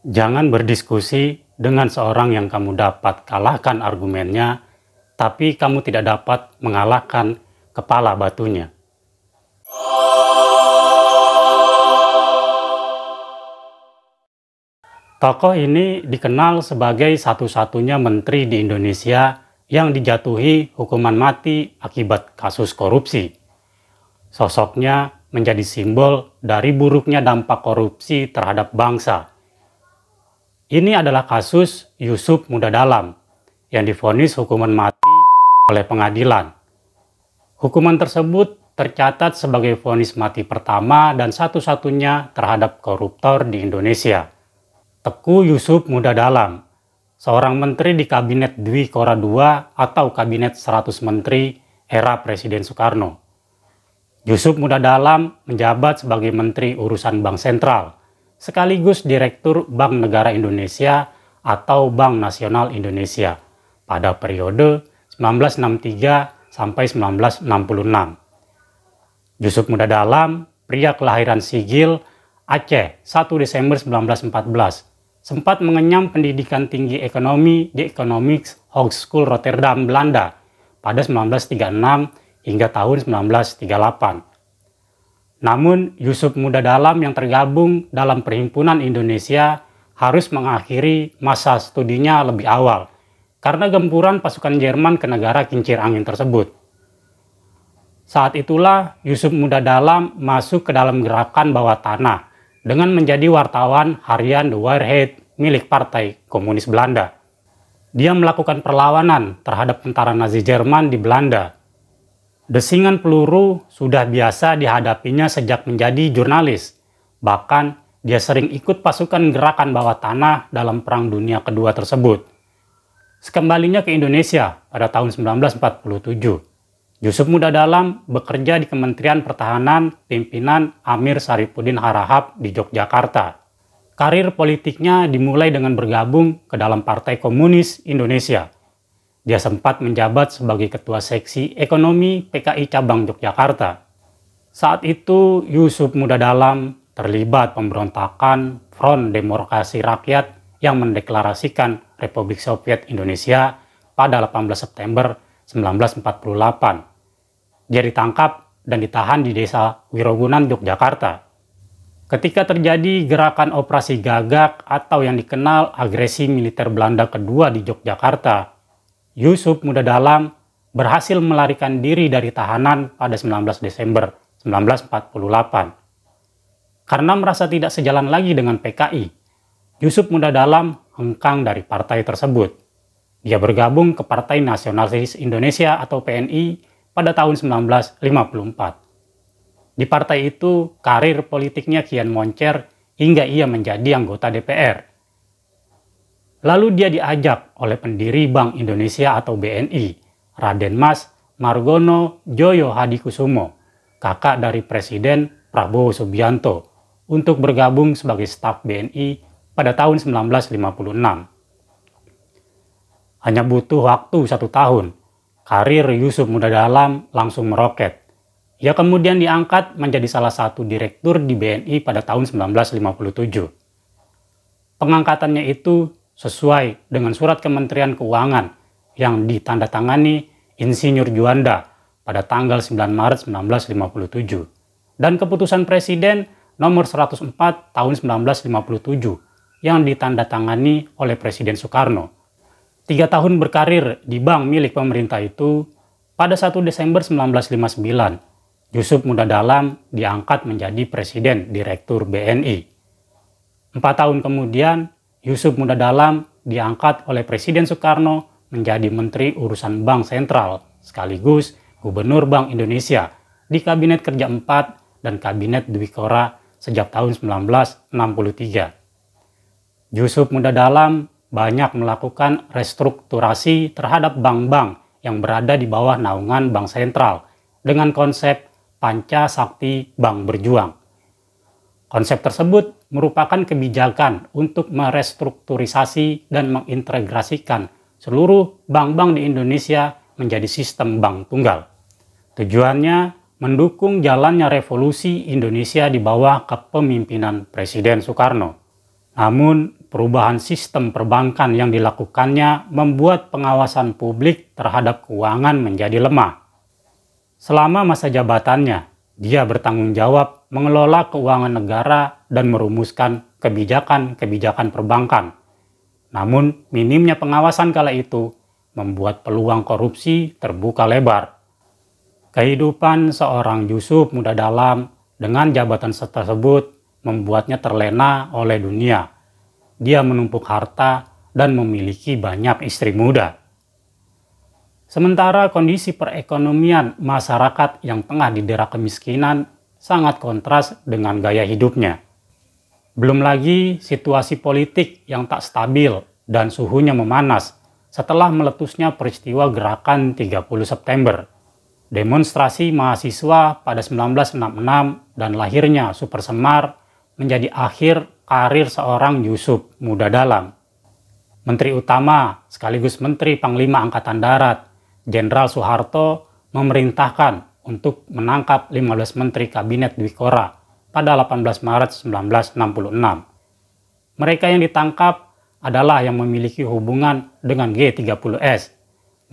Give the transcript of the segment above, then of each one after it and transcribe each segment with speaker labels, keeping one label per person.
Speaker 1: Jangan berdiskusi dengan seorang yang kamu dapat kalahkan argumennya, tapi kamu tidak dapat mengalahkan kepala batunya. Tokoh ini dikenal sebagai satu-satunya menteri di Indonesia yang dijatuhi hukuman mati akibat kasus korupsi. Sosoknya menjadi simbol dari buruknya dampak korupsi terhadap bangsa. Ini adalah kasus Yusuf Muda Dalam yang divonis hukuman mati oleh pengadilan. Hukuman tersebut tercatat sebagai vonis mati pertama dan satu-satunya terhadap koruptor di Indonesia. Teguh Yusuf Muda Dalam, seorang menteri di Kabinet Dwi Kora II atau Kabinet 100 Menteri era Presiden Soekarno. Yusuf Muda Dalam menjabat sebagai Menteri Urusan Bank Sentral, sekaligus Direktur Bank Negara Indonesia atau Bank Nasional Indonesia pada periode 1963 sampai 1966. Yusuf Muda Dalam, pria kelahiran Sigil, Aceh, 1 Desember 1914, sempat mengenyam pendidikan tinggi ekonomi di Economics Hogeschool Rotterdam, Belanda pada 1936 hingga tahun 1938. Namun, Yusuf Muda Dalam yang tergabung dalam Perhimpunan Indonesia harus mengakhiri masa studinya lebih awal karena gempuran pasukan Jerman ke negara kincir angin tersebut. Saat itulah Yusuf Muda Dalam masuk ke dalam gerakan bawah tanah dengan menjadi wartawan harian The Wirehead milik Partai Komunis Belanda. Dia melakukan perlawanan terhadap tentara Nazi Jerman di Belanda. Desingan peluru sudah biasa dihadapinya sejak menjadi jurnalis. Bahkan, dia sering ikut pasukan gerakan bawah tanah dalam Perang Dunia Kedua tersebut. Sekembalinya ke Indonesia pada tahun 1947, Yusuf Muda Dalam bekerja di Kementerian Pertahanan pimpinan Amir Sarifuddin Harahap di Yogyakarta. Karir politiknya dimulai dengan bergabung ke dalam Partai Komunis Indonesia. Dia sempat menjabat sebagai Ketua Seksi Ekonomi PKI Cabang Yogyakarta. Saat itu, Yusuf Muda Dalam terlibat pemberontakan Front Demokrasi Rakyat yang mendeklarasikan Republik Soviet Indonesia pada 18 September 1948. Dia ditangkap dan ditahan di Desa Wirogunan, Yogyakarta. Ketika terjadi gerakan Operasi Gagak atau yang dikenal agresi militer Belanda kedua di Yogyakarta, Yusuf Muda Dalam berhasil melarikan diri dari tahanan pada 19 Desember 1948. Karena merasa tidak sejalan lagi dengan PKI, Yusuf Muda Dalam hengkang dari partai tersebut. Dia bergabung ke Partai Nasionalis Indonesia atau PNI pada tahun 1954. Di partai itu, karir politiknya kian moncer hingga ia menjadi anggota DPR. Lalu dia diajak oleh pendiri Bank Indonesia atau BNI, Raden Mas Margono Joyo Hadikusumo, kakak dari Presiden Prabowo Subianto, untuk bergabung sebagai staf BNI pada tahun 1956. Hanya butuh waktu 1 tahun, karir Yusuf Muda Dalam langsung meroket. Ia kemudian diangkat menjadi salah satu direktur di BNI pada tahun 1957. Pengangkatannya itu sesuai dengan surat Kementerian Keuangan yang ditandatangani Insinyur Juanda pada tanggal 9 Maret 1957 dan keputusan Presiden nomor 104 tahun 1957 yang ditandatangani oleh Presiden Soekarno. 3 tahun berkarir di bank milik pemerintah itu, pada 1 Desember 1959, Yusuf Muda Dalam diangkat menjadi Presiden Direktur BNI. 4 tahun kemudian, Yusuf Muda Dalam diangkat oleh Presiden Soekarno menjadi Menteri Urusan Bank Sentral sekaligus Gubernur Bank Indonesia di Kabinet Kerja 4 dan Kabinet Dwi Kora sejak tahun 1963. Yusuf Muda Dalam banyak melakukan restrukturasi terhadap bank-bank yang berada di bawah naungan Bank Sentral dengan konsep Panca Sakti Bank Berjuang. Konsep tersebut merupakan kebijakan untuk merestrukturisasi dan mengintegrasikan seluruh bank-bank di Indonesia menjadi sistem bank tunggal. Tujuannya mendukung jalannya revolusi Indonesia di bawah kepemimpinan Presiden Soekarno. Namun, perubahan sistem perbankan yang dilakukannya membuat pengawasan publik terhadap keuangan menjadi lemah. Selama masa jabatannya, dia bertanggung jawab mengelola keuangan negara dan merumuskan kebijakan-kebijakan perbankan. Namun, minimnya pengawasan kala itu membuat peluang korupsi terbuka lebar. Kehidupan seorang Yusuf Muda Dalam dengan jabatan tersebut membuatnya terlena oleh dunia. Dia menumpuk harta dan memiliki banyak istri muda. Sementara kondisi perekonomian masyarakat yang tengah didera kemiskinan sangat kontras dengan gaya hidupnya. Belum lagi situasi politik yang tak stabil dan suhunya memanas setelah meletusnya peristiwa gerakan 30 September. Demonstrasi mahasiswa pada 1966 dan lahirnya Super Semar menjadi akhir karir seorang Yusuf Muda Dalam. Menteri Utama sekaligus Menteri Panglima Angkatan Darat Jenderal Soeharto memerintahkan untuk menangkap 15 Menteri Kabinet Dwikora pada 18 Maret 1966. Mereka yang ditangkap adalah yang memiliki hubungan dengan G30S.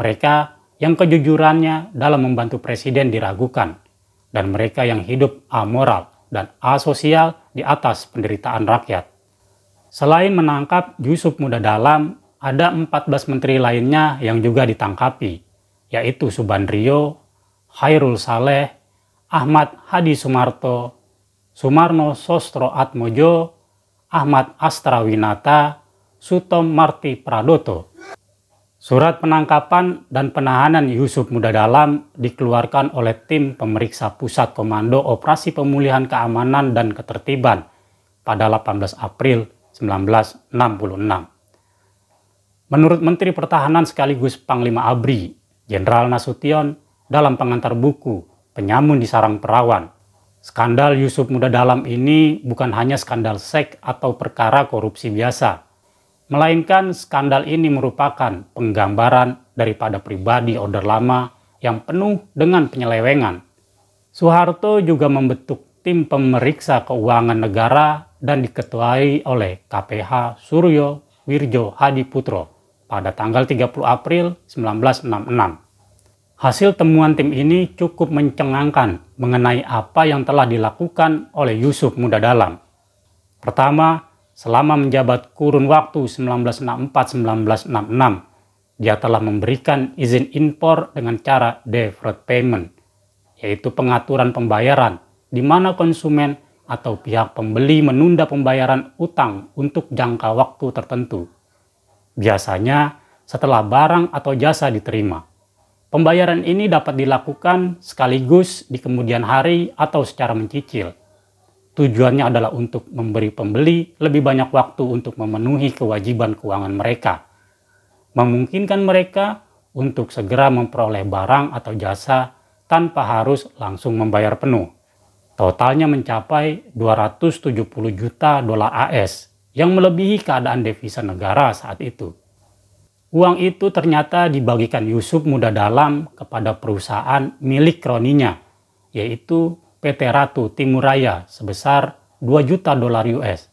Speaker 1: Mereka yang kejujurannya dalam membantu presiden diragukan, dan mereka yang hidup amoral dan asosial di atas penderitaan rakyat. Selain menangkap Yusuf Muda Dalam, ada 14 menteri lainnya yang juga ditangkapi, yaitu Subandrio, Khairul Saleh, Ahmad Hadi Sumarto, Sumarno Sostro Atmojo, Ahmad Astrawinata, Sutom Marti Pradoto. Surat penangkapan dan penahanan Yusuf Muda Dalam dikeluarkan oleh tim pemeriksa Pusat Komando Operasi Pemulihan Keamanan dan Ketertiban pada 18 April 1966. Menurut Menteri Pertahanan sekaligus Panglima ABRI, Jenderal Nasution, dalam pengantar buku Penyamun di Sarang Perawan, skandal Yusuf Muda Dalam ini bukan hanya skandal seks atau perkara korupsi biasa, melainkan skandal ini merupakan penggambaran daripada pribadi order lama yang penuh dengan penyelewengan. Soeharto juga membentuk tim pemeriksa keuangan negara dan diketuai oleh KPH Suryo Wirjo Hadi Putro pada tanggal 30 April 1966. Hasil temuan tim ini cukup mencengangkan mengenai apa yang telah dilakukan oleh Yusuf Muda Dalam. Pertama, selama menjabat kurun waktu 1964-1966, dia telah memberikan izin impor dengan cara deferred payment, yaitu pengaturan pembayaran di mana konsumen atau pihak pembeli menunda pembayaran utang untuk jangka waktu tertentu. Biasanya setelah barang atau jasa diterima. Pembayaran ini dapat dilakukan sekaligus di kemudian hari atau secara mencicil. Tujuannya adalah untuk memberi pembeli lebih banyak waktu untuk memenuhi kewajiban keuangan mereka. Memungkinkan mereka untuk segera memperoleh barang atau jasa tanpa harus langsung membayar penuh. Totalnya mencapai 270 juta dolar AS yang melebihi keadaan devisa negara saat itu. Uang itu ternyata dibagikan Yusuf Muda Dalam kepada perusahaan milik kroninya, yaitu PT Ratu Timurraya sebesar 2 juta dolar US,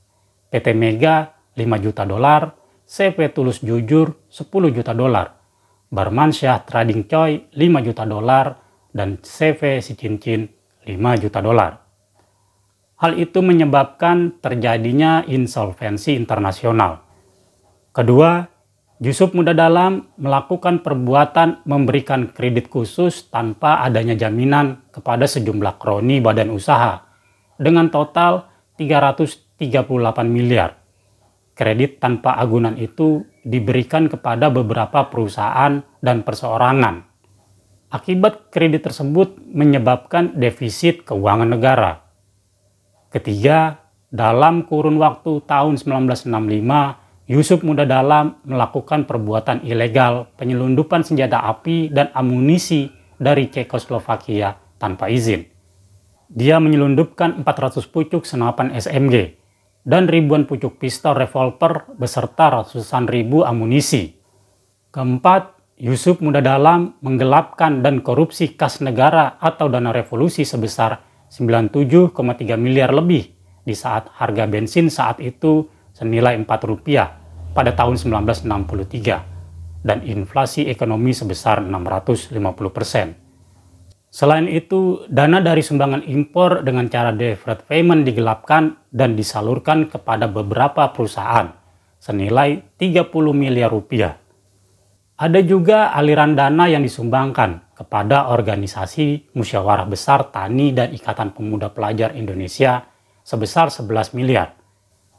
Speaker 1: PT Mega 5 juta dolar, CV Tulus Jujur 10 juta dolar, Barmansyah Trading Choi 5 juta dolar, dan CV Si Cincin 5 juta dolar. Hal itu menyebabkan terjadinya insolvensi internasional. Kedua, Yusuf Muda Dalam melakukan perbuatan memberikan kredit khusus tanpa adanya jaminan kepada sejumlah kroni badan usaha dengan total 338 miliar. Kredit tanpa agunan itu diberikan kepada beberapa perusahaan dan perseorangan. Akibat kredit tersebut menyebabkan defisit keuangan negara. Ketiga, dalam kurun waktu tahun 1965, Yusuf Muda Dalam melakukan perbuatan ilegal penyelundupan senjata api dan amunisi dari Cekoslovakia tanpa izin. Dia menyelundupkan 400 pucuk senapan SMG dan ribuan pucuk pistol revolver beserta ratusan ribu amunisi. Keempat, Yusuf Muda Dalam menggelapkan dan korupsi kas negara atau dana revolusi sebesar 97,3 miliar lebih di saat harga bensin saat itu senilai Rp4 pada tahun 1963 dan inflasi ekonomi sebesar 650%. Selain itu, dana dari sumbangan impor dengan cara deferred payment digelapkan dan disalurkan kepada beberapa perusahaan senilai 30 miliar rupiah. Ada juga aliran dana yang disumbangkan kepada organisasi Musyawarah Besar Tani dan Ikatan Pemuda Pelajar Indonesia sebesar 11 miliar,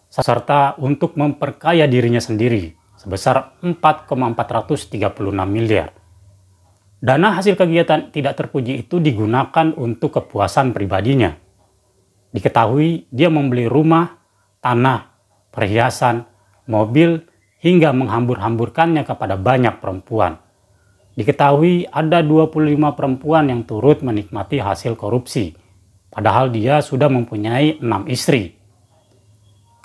Speaker 1: serta untuk memperkaya dirinya sendiri sebesar 4,436 miliar. Dana hasil kegiatan tidak terpuji itu digunakan untuk kepuasan pribadinya. Diketahui dia membeli rumah, tanah, perhiasan, mobil, hingga menghambur-hamburkannya kepada banyak perempuan. Diketahui ada 25 perempuan yang turut menikmati hasil korupsi, padahal dia sudah mempunyai 6 istri.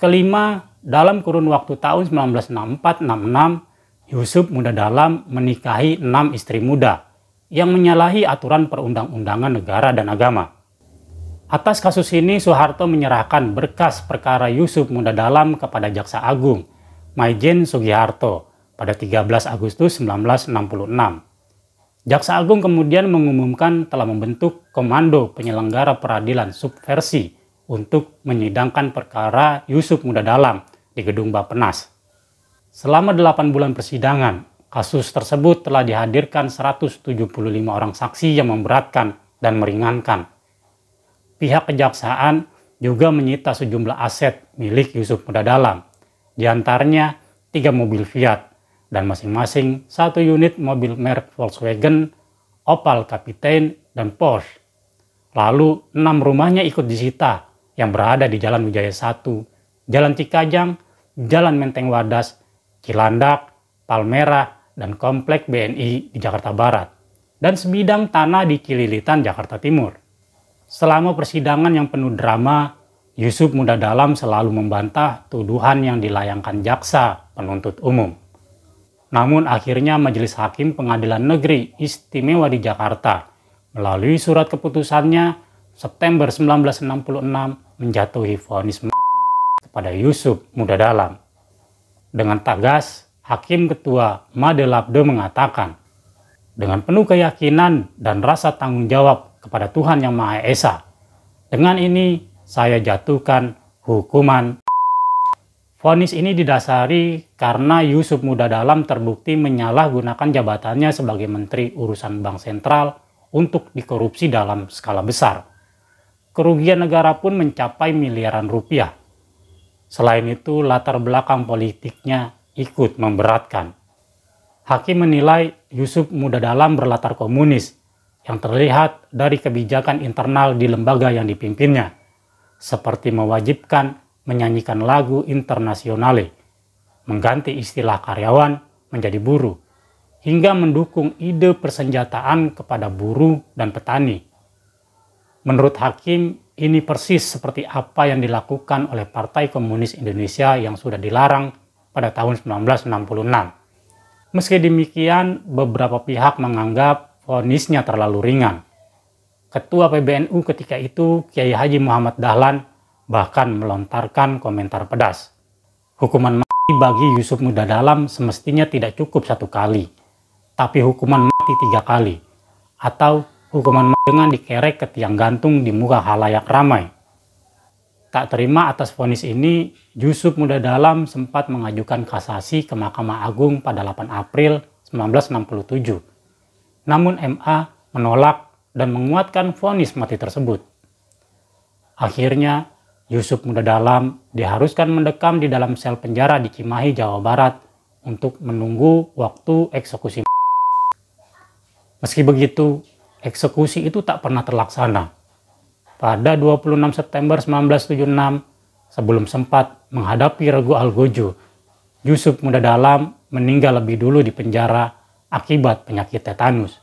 Speaker 1: Kelima, dalam kurun waktu tahun 1964-66, Yusuf Muda Dalam menikahi 6 istri muda yang menyalahi aturan perundang-undangan negara dan agama. Atas kasus ini, Soeharto menyerahkan berkas perkara Yusuf Muda Dalam kepada Jaksa Agung, Maijen Sugiharto, pada 13 Agustus 1966. Jaksa Agung kemudian mengumumkan telah membentuk Komando Penyelenggara Peradilan Subversi untuk menyidangkan perkara Yusuf Muda Dalam di Gedung Bappenas. Selama 8 bulan persidangan, kasus tersebut telah dihadirkan 175 orang saksi yang memberatkan dan meringankan. Pihak kejaksaan juga menyita sejumlah aset milik Yusuf Muda Dalam, di antaranya 3 mobil Fiat dan masing-masing 1 unit mobil merek Volkswagen, Opel Kapiten, dan Porsche. Lalu 6 rumahnya ikut disita yang berada di Jalan Wijaya 1, Jalan Cikajang, Jalan Menteng Wadas, Cilandak, Palmerah, dan Komplek BNI di Jakarta Barat, dan sebidang tanah di Cililitan, Jakarta Timur. Selama persidangan yang penuh drama, Yusuf Muda Dalam selalu membantah tuduhan yang dilayangkan jaksa penuntut umum. Namun akhirnya Majelis Hakim Pengadilan Negeri Istimewa di Jakarta melalui surat keputusannya September 1966 menjatuhi vonis mati kepada Yusuf Muda Dalam. Dengan tegas, Hakim Ketua Made Labde mengatakan, dengan penuh keyakinan dan rasa tanggung jawab kepada Tuhan Yang Maha Esa, dengan ini saya jatuhkan hukuman. Vonis ini didasari karena Yusuf Muda Dalam terbukti menyalahgunakan jabatannya sebagai Menteri Urusan Bank Sentral untuk dikorupsi dalam skala besar. Kerugian negara pun mencapai miliaran rupiah. Selain itu, latar belakang politiknya ikut memberatkan. Hakim menilai Yusuf Muda Dalam berlatar komunis yang terlihat dari kebijakan internal di lembaga yang dipimpinnya, seperti mewajibkan menyanyikan lagu internasionale, mengganti istilah karyawan menjadi buruh, hingga mendukung ide persenjataan kepada buruh dan petani. Menurut Hakim, ini persis seperti apa yang dilakukan oleh Partai Komunis Indonesia yang sudah dilarang pada tahun 1966. Meski demikian, beberapa pihak menganggap vonisnya terlalu ringan. Ketua PBNU ketika itu, Kiai Haji Muhammad Dahlan, bahkan melontarkan komentar pedas. Hukuman mati bagi Yusuf Muda Dalam semestinya tidak cukup 1 kali, tapi hukuman mati 3 kali, atau hukuman mati dengan dikerek ke tiang gantung di muka halayak ramai. Tak terima atas vonis ini, Yusuf Muda Dalam sempat mengajukan kasasi ke Mahkamah Agung pada 8 April 1967. Namun MA menolak dan menguatkan vonis mati tersebut. Akhirnya, Yusuf Muda Dalam diharuskan mendekam di dalam sel penjara di Cimahi, Jawa Barat untuk menunggu waktu eksekusi. Meski begitu, eksekusi itu tak pernah terlaksana. Pada 26 September 1976, sebelum sempat menghadapi Regu Algojo, Yusuf Muda Dalam meninggal lebih dulu di penjara akibat penyakit tetanus.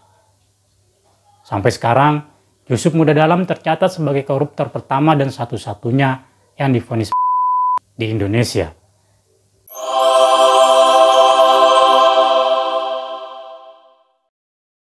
Speaker 1: Sampai sekarang, Yusuf Muda Dalam tercatat sebagai koruptor pertama dan satu-satunya yang divonis di Indonesia.